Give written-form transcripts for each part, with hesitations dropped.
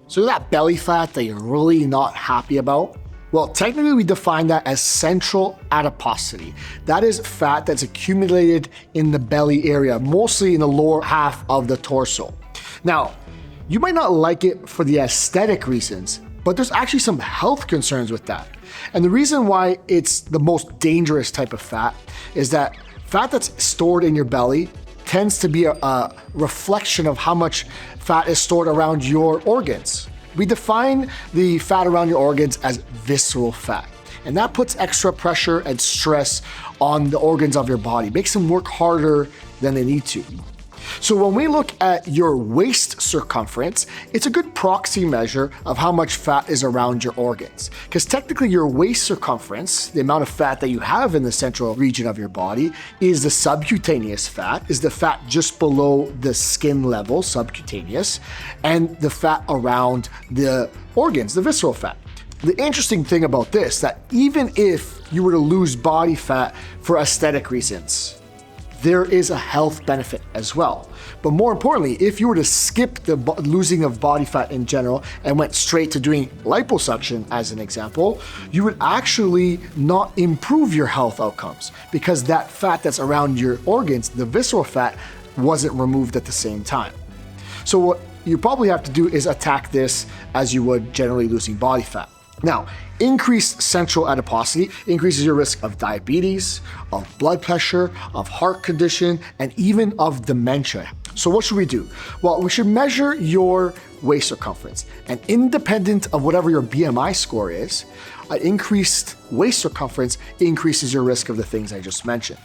So that belly fat that you're really not happy about, well, technically we define that as central adiposity. That is fat that's accumulated in the belly area, mostly in the lower half of the torso. Now, you might not like it for the aesthetic reasons, but there's actually some health concerns with that. And the reason why it's the most dangerous type of fat is that fat that's stored in your belly tends to be a reflection of how much fat is stored around your organs. We define the fat around your organs as visceral fat, and that puts extra pressure and stress on the organs of your body, makes them work harder than they need to. So when we look at your waist circumference, it's a good proxy measure of how much fat is around your organs. Because technically your waist circumference, the amount of fat that you have in the central region of your body, is the subcutaneous fat, is the fat just below the skin level, subcutaneous, and the fat around the organs, the visceral fat. The interesting thing about this, that even if you were to lose body fat for aesthetic reasons, there is a health benefit as well. But more importantly, if you were to skip the losing of body fat in general and went straight to doing liposuction as an example, you would actually not improve your health outcomes because that fat that's around your organs, the visceral fat, wasn't removed at the same time. So what you probably have to do is attack this as you would generally losing body fat. Now, increased central adiposity increases your risk of diabetes, of blood pressure, of heart condition, and even of dementia. So what should we do? Well, we should measure your waist circumference. And independent of whatever your BMI score is, an increased waist circumference increases your risk of the things I just mentioned.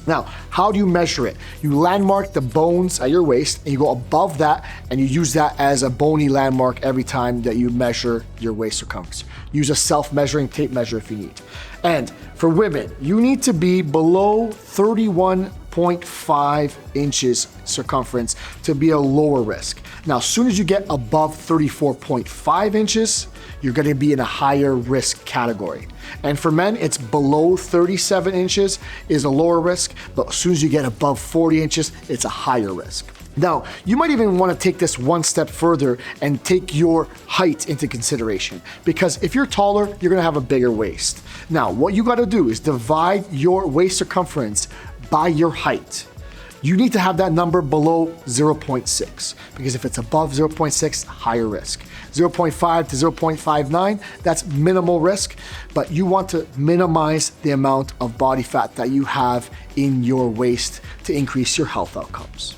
Now, how do you measure it? You landmark the bones at your waist and you go above that and you use that as a bony landmark every time that you measure your waist circumference. Use a self-measuring tape measure if you need. And for women, you need to be below 31.5 inches circumference to be a lower risk. Now, as soon as you get above 34.5 inches, you're gonna be in a higher risk category. And for men, it's below 37 inches is a lower risk, but as soon as you get above 40 inches, it's a higher risk. Now, you might even want to take this one step further and take your height into consideration, because if you're taller, you're gonna have a bigger waist. Now, what you gotta do is divide your waist circumference by your height. You need to have that number below 0.6, because if it's above 0.6, higher risk. 0.5 to 0.59, that's minimal risk, but you want to minimize the amount of body fat that you have in your waist to increase your health outcomes.